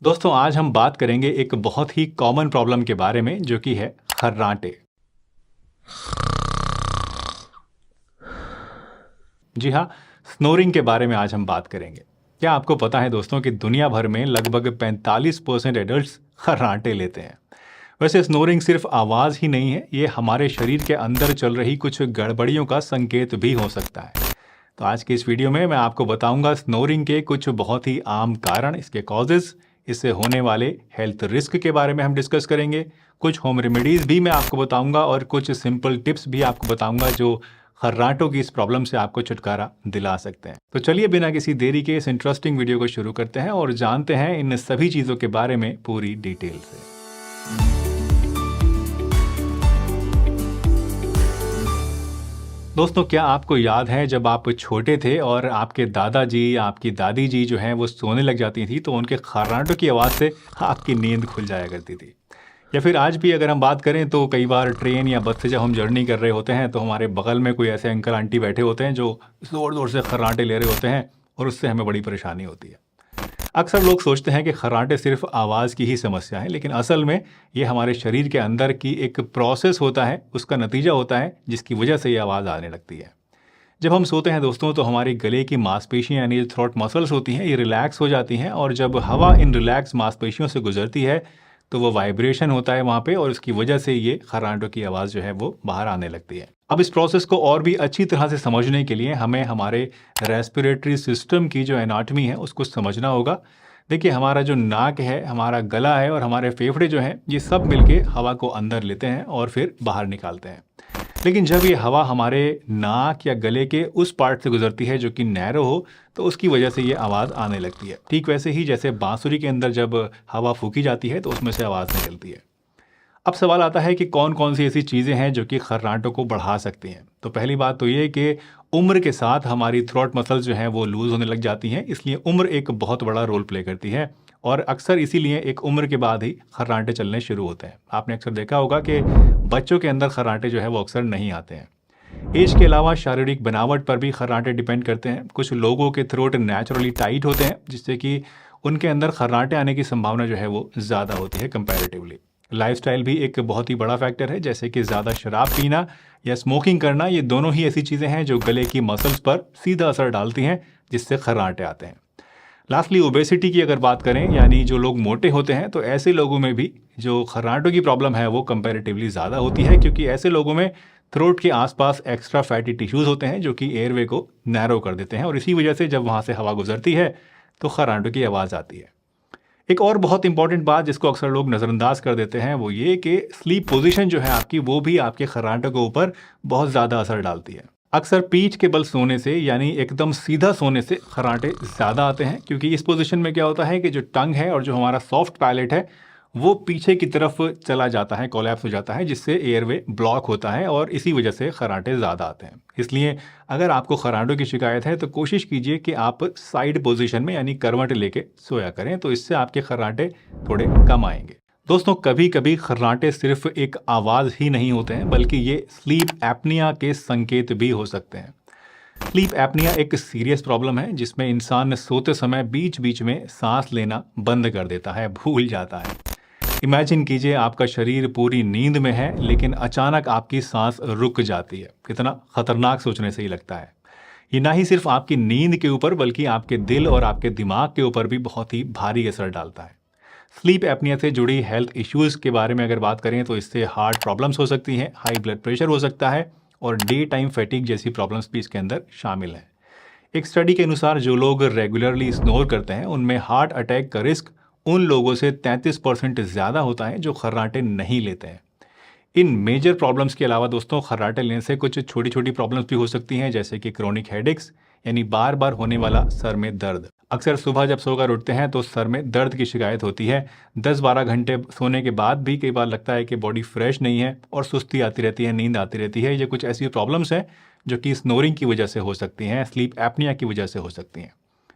दोस्तों आज हम बात करेंगे एक बहुत ही कॉमन प्रॉब्लम के बारे में जो कि है खर्राटे। जी हाँ, स्नोरिंग के बारे में आज हम बात करेंगे। क्या आपको पता है दोस्तों कि दुनिया भर में लगभग 45% एडल्ट्स खर्राटे लेते हैं। वैसे स्नोरिंग सिर्फ आवाज़ ही नहीं है, ये हमारे शरीर के अंदर चल रही कुछ गड़बड़ियों का संकेत भी हो सकता है। तो आज के इस वीडियो में मैं आपको बताऊंगा स्नोरिंग के कुछ बहुत ही आम कारण, इसके कॉजेज़, इससे होने वाले हेल्थ रिस्क के बारे में हम डिस्कस करेंगे। कुछ होम रेमेडीज़ भी मैं आपको बताऊंगा और कुछ सिंपल टिप्स भी आपको बताऊंगा जो खर्राटों की इस प्रॉब्लम से आपको छुटकारा दिला सकते हैं। तो चलिए बिना किसी देरी के इस इंटरेस्टिंग वीडियो को शुरू करते हैं और जानते हैं इन सभी चीज़ों के बारे में पूरी डिटेल से। दोस्तों क्या आपको याद है जब आप छोटे थे और आपके दादाजी आपकी दादी जी जो हैं वो सोने लग जाती थी तो उनके खर्राटों की आवाज़ से आपकी नींद खुल जाया करती थी। या फिर आज भी अगर हम बात करें तो कई बार ट्रेन या बस से जब हम जर्नी कर रहे होते हैं तो हमारे बगल में कोई ऐसे अंकल आंटी बैठे होते हैं जो ज़ोर ज़ोर से खर्राटे ले रहे होते हैं और उससे हमें बड़ी परेशानी होती है। अक्सर लोग सोचते हैं कि खर्राटे सिर्फ आवाज़ की ही समस्या है, लेकिन असल में ये हमारे शरीर के अंदर की एक प्रोसेस होता है, उसका नतीजा होता है जिसकी वजह से ये आवाज़ आने लगती है। जब हम सोते हैं दोस्तों तो हमारी गले की मांसपेशियां यानी जो थ्रोट मसल्स होती हैं ये रिलैक्स हो जाती हैं और जब हवा इन रिलैक्स मांसपेशियों से गुजरती है तो वो वाइब्रेशन होता है वहाँ पे और उसकी वजह से ये खर्राटों की आवाज़ जो है वो बाहर आने लगती है। अब इस प्रोसेस को और भी अच्छी तरह से समझने के लिए हमें हमारे रेस्पिरेटरी सिस्टम की जो एनाटॉमी है उसको समझना होगा। देखिए हमारा जो नाक है, हमारा गला है और हमारे फेफड़े जो हैं ये सब मिलके हवा को अंदर लेते हैं और फिर बाहर निकालते हैं। लेकिन जब ये हवा हमारे नाक या गले के उस पार्ट से गुजरती है जो कि नैरो हो तो उसकी वजह से ये आवाज़ आने लगती है। ठीक वैसे ही जैसे बांसुरी के अंदर जब हवा फूकी जाती है तो उसमें से आवाज़ निकलती है। अब सवाल आता है कि कौन कौन सी ऐसी चीज़ें हैं जो कि खर्राटों को बढ़ा सकती हैं। तो पहली बात तो ये कि उम्र के साथ हमारी थ्रोट मसल्स जो हैं वो लूज़ होने लग जाती हैं, इसलिए उम्र एक बहुत बड़ा रोल प्ले करती है और अक्सर इसीलिए एक उम्र के बाद ही खर्राटे चलने शुरू होते हैं। आपने अक्सर देखा होगा कि बच्चों के अंदर खर्राटे जो है वो अक्सर नहीं आते हैं। एज के अलावा शारीरिक बनावट पर भी खर्राटे डिपेंड करते हैं। कुछ लोगों के थ्रोट नेचुरली टाइट होते हैं जिससे कि उनके अंदर खर्राटे आने की संभावना जो है वो ज़्यादा होती है कंपैरेटिवली। लाइफस्टाइल भी एक बहुत ही बड़ा फैक्टर है, जैसे कि ज़्यादा शराब पीना या स्मोकिंग करना, ये दोनों ही ऐसी चीज़ें हैं जो गले की मसल्स पर सीधा असर डालती हैं जिससे खर्राटे आते हैं। लास्टली ओबेसिटी की अगर बात करें यानी जो लोग मोटे होते हैं तो ऐसे लोगों में भी जो खर्राटों की प्रॉब्लम है वो कंपैरेटिवली ज़्यादा होती है क्योंकि ऐसे लोगों में थ्रोट के आसपास एक्स्ट्रा फैटी टिश्यूज़ होते हैं जो कि एयरवे को नैरो कर देते हैं और इसी वजह से जब वहाँ से हवा गुजरती है तो खर्राटों की आवाज़ आती है। एक और बहुत इंपॉर्टेंट बात जिसको अक्सर लोग नज़रअंदाज कर देते हैं वो ये कि स्लीप पोजीशन जो है आपकी वो भी आपके खर्राटों के ऊपर बहुत ज़्यादा असर डालती है। अक्सर पीठ के बल सोने से यानी एकदम सीधा सोने से खर्राटे ज़्यादा आते हैं क्योंकि इस पोजीशन में क्या होता है कि जो टंग है और जो हमारा सॉफ्ट पैलेट है वो पीछे की तरफ चला जाता है, कोलैप्स हो जाता है जिससे एयरवे ब्लॉक होता है और इसी वजह से खर्राटे ज़्यादा आते हैं। इसलिए अगर आपको खर्राटों की शिकायत है तो कोशिश कीजिए कि आप साइड पोजीशन में यानी करवट लेके सोया करें, तो इससे आपके खर्राटे थोड़े कम आएंगे। दोस्तों कभी कभी खर्राटे सिर्फ एक आवाज़ ही नहीं होते हैं बल्कि ये स्लीप एपनिया के संकेत भी हो सकते हैं। स्लीप एपनिया एक सीरियस प्रॉब्लम है जिसमें इंसान सोते समय बीच बीच में सांस लेना बंद कर देता है, भूल जाता है। इमेजिन कीजिए आपका शरीर पूरी नींद में है लेकिन अचानक आपकी सांस रुक जाती है। कितना खतरनाक सोचने से ही लगता है। ये ना ही सिर्फ आपकी नींद के ऊपर बल्कि आपके दिल और आपके दिमाग के ऊपर भी बहुत ही भारी असर डालता है। स्लीप एपनिया से जुड़ी हेल्थ इश्यूज़ के बारे में अगर बात करें तो इससे हार्ट प्रॉब्लम्स हो सकती हैं, हाई ब्लड प्रेशर हो सकता है और डे टाइम फैटिग जैसी प्रॉब्लम्स भी इसके अंदर शामिल हैं। एक स्टडी के अनुसार जो लोग रेगुलरली स्नोर करते हैं उनमें हार्ट अटैक का रिस्क उन लोगों से 33% ज़्यादा होता है जो खर्राटे नहीं लेते हैं। इन मेजर प्रॉब्लम्स के अलावा दोस्तों खर्राटे लेने से कुछ छोटी छोटी प्रॉब्लम्स भी हो सकती हैं जैसे कि क्रोनिक हेडेक्स यानी बार बार होने वाला सर में दर्द। अक्सर सुबह जब सोकर उठते हैं तो सर में दर्द की शिकायत होती है। 10-12 घंटे सोने के बाद भी कई बार लगता है कि बॉडी फ्रेश नहीं है और सुस्ती आती रहती है, नींद आती रहती है। ये कुछ ऐसी प्रॉब्लम्स हैं जो कि स्नोरिंग की वजह से हो सकती हैं, स्लीप एपनिया की वजह से हो सकती हैं।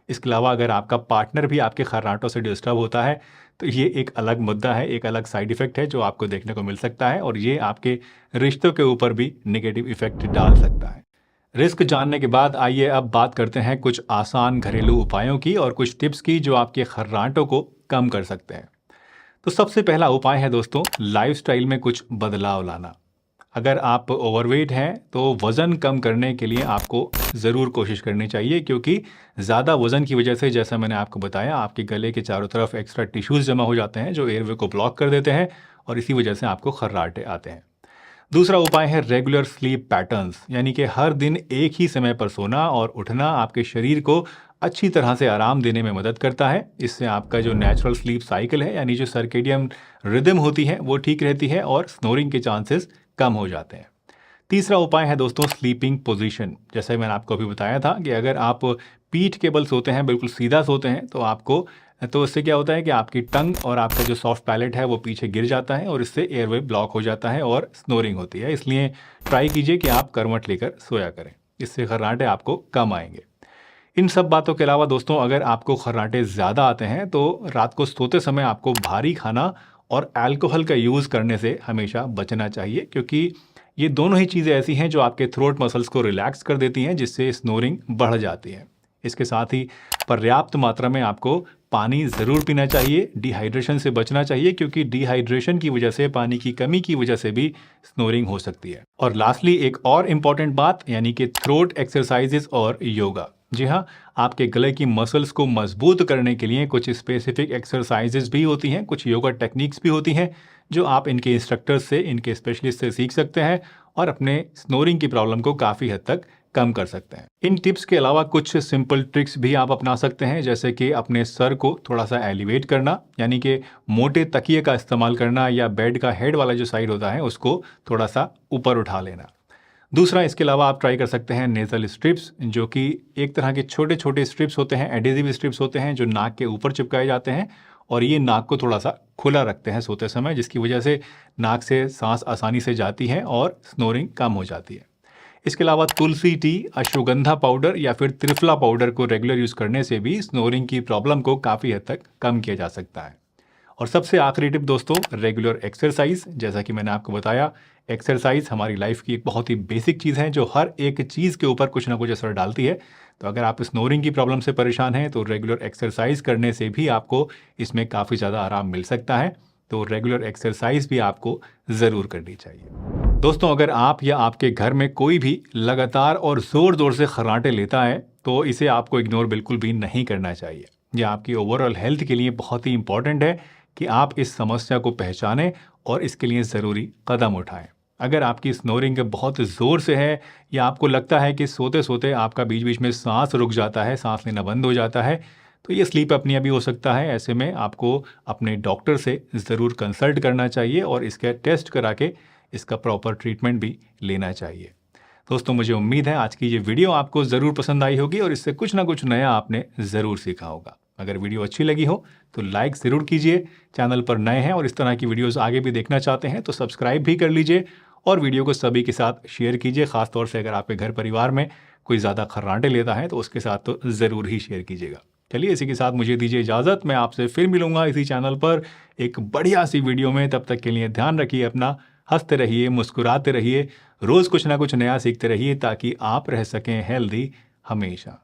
इसके अलावा अगर आपका पार्टनर भी आपके खर्राटों से डिस्टर्ब होता है तो ये एक अलग मुद्दा है, एक अलग साइड इफ़ेक्ट है जो आपको देखने को मिल सकता है और ये आपके रिश्तों के ऊपर भी नेगेटिव इफ़ेक्ट डाल सकता है। रिस्क जानने के बाद आइए अब बात करते हैं कुछ आसान घरेलू उपायों की और कुछ टिप्स की जो आपके खर्राटों को कम कर सकते हैं। तो सबसे पहला उपाय है दोस्तों, लाइफस्टाइल में कुछ बदलाव लाना। अगर आप ओवरवेट हैं तो वज़न कम करने के लिए आपको ज़रूर कोशिश करनी चाहिए, क्योंकि ज़्यादा वज़न की वजह से, जैसा मैंने आपको बताया, आपके गले के चारों तरफ एक्स्ट्रा टिश्यूज़ जमा हो जाते हैं जो एयरवे को ब्लॉक कर देते हैं और इसी वजह से आपको खर्राटे आते हैं। दूसरा उपाय है रेगुलर स्लीप पैटर्न्स, यानी कि हर दिन एक ही समय पर सोना और उठना आपके शरीर को अच्छी तरह से आराम देने में मदद करता है। इससे आपका जो नेचुरल स्लीप साइकिल है, यानी जो सर्केडियन रिदम होती है, वो ठीक रहती है और स्नोरिंग के चांसेस कम हो जाते हैं। तीसरा उपाय है दोस्तों स्लीपिंग पोजीशन। जैसे मैंने आपको अभी बताया था कि अगर आप पीठ के बल सोते हैं, बिल्कुल सीधा सोते हैं, तो इससे क्या होता है कि आपकी टंग और आपका जो सॉफ्ट पैलेट है वो पीछे गिर जाता है और इससे एयरवे ब्लॉक हो जाता है और स्नोरिंग होती है। इसलिए ट्राई कीजिए कि आप करवट लेकर सोया करें, इससे खर्राटे आपको कम आएंगे। इन सब बातों के अलावा दोस्तों, अगर आपको खर्राटे ज़्यादा आते हैं तो रात को सोते समय आपको भारी खाना और अल्कोहल का यूज़ करने से हमेशा बचना चाहिए, क्योंकि ये दोनों ही चीज़ें ऐसी हैं जो आपके थ्रोट मसल्स को रिलैक्स कर देती हैं, जिससे स्नोरिंग बढ़ जाती है। इसके साथ ही पर्याप्त मात्रा में आपको पानी ज़रूर पीना चाहिए, डिहाइड्रेशन से बचना चाहिए, क्योंकि डिहाइड्रेशन की वजह से, पानी की कमी की वजह से भी स्नोरिंग हो सकती है। और लास्टली एक और इम्पॉर्टेंट बात, यानी कि थ्रोट एक्सरसाइजेस और योगा। जी हाँ, आपके गले की मसल्स को मजबूत करने के लिए कुछ स्पेसिफिक एक्सरसाइजेस भी होती हैं, कुछ योगा टेक्निक्स भी होती हैं जो आप इनके इंस्ट्रक्टर से, इनके स्पेशलिस्ट से सीख सकते हैं और अपने स्नोरिंग की प्रॉब्लम को काफ़ी हद तक कम कर सकते हैं। इन टिप्स के अलावा कुछ सिंपल ट्रिक्स भी आप अपना सकते हैं, जैसे कि अपने सर को थोड़ा सा एलिवेट करना, यानी कि मोटे तकिए का इस्तेमाल करना, या बेड का हेड वाला जो साइड होता है उसको थोड़ा सा ऊपर उठा लेना। दूसरा, इसके अलावा आप ट्राई कर सकते हैं नेज़ल स्ट्रिप्स, जो कि एक तरह के छोटे छोटे स्ट्रिप्स होते हैं, एडेसिव स्ट्रिप्स होते हैं जो नाक के ऊपर चिपकाए जाते हैं और ये नाक को थोड़ा सा खुला रखते हैं सोते समय, जिसकी वजह से नाक से सांस आसानी से जाती है और स्नोरिंग कम हो जाती है। इसके अलावा तुलसी टी, अश्वगंधा पाउडर या फिर त्रिफला पाउडर को रेगुलर यूज़ करने से भी स्नोरिंग की प्रॉब्लम को काफ़ी हद तक कम किया जा सकता है। और सबसे आखिरी टिप दोस्तों, रेगुलर एक्सरसाइज। जैसा कि मैंने आपको बताया, एक्सरसाइज हमारी लाइफ की एक बहुत ही बेसिक चीज़ है जो हर एक चीज़ के ऊपर कुछ ना कुछ असर डालती है। तो अगर आप स्नोरिंग की प्रॉब्लम से परेशान हैं तो रेगुलर एक्सरसाइज करने से भी आपको इसमें काफ़ी ज़्यादा आराम मिल सकता है। तो रेगुलर एक्सरसाइज भी आपको ज़रूर करनी चाहिए। दोस्तों, अगर आप या आपके घर में कोई भी लगातार और ज़ोर से खर्राटे लेता है तो इसे आपको इग्नोर बिल्कुल भी नहीं करना चाहिए। यह आपकी ओवरऑल हेल्थ के लिए बहुत ही इंपॉर्टेंट है कि आप इस समस्या को पहचानें और इसके लिए ज़रूरी कदम उठाएं। अगर आपकी स्नोरिंग बहुत ज़ोर से है या आपको लगता है कि सोते सोते आपका बीच बीच में सांस रुक जाता है, सांस लेना बंद हो जाता है, तो ये स्लीप अपनिया भी हो सकता है। ऐसे में आपको अपने डॉक्टर से ज़रूर कंसल्ट करना चाहिए और इसका टेस्ट करा के इसका प्रॉपर ट्रीटमेंट भी लेना चाहिए। दोस्तों, मुझे उम्मीद है आज की ये वीडियो आपको ज़रूर पसंद आई होगी और इससे कुछ ना कुछ नया आपने ज़रूर सीखा होगा। अगर वीडियो अच्छी लगी हो तो लाइक ज़रूर कीजिए। चैनल पर नए हैं और इस तरह की वीडियोस आगे भी देखना चाहते हैं तो सब्सक्राइब भी कर लीजिए और वीडियो को सभी के साथ शेयर कीजिए। ख़ासतौर से अगर आपके घर परिवार में कोई ज़्यादा खर्राटे लेता है तो उसके साथ तो ज़रूर ही शेयर कीजिएगा। चलिए, इसी के साथ मुझे दीजिए इजाज़त। मैं आपसे फिर मिलूंगा इसी चैनल पर एक बढ़िया सी वीडियो में। तब तक के लिए ध्यान रखिए अपना, हंसते रहिए, मुस्कुराते रहिए, रोज़ कुछ ना कुछ नया सीखते रहिए ताकि आप रह सकें हेल्दी हमेशा।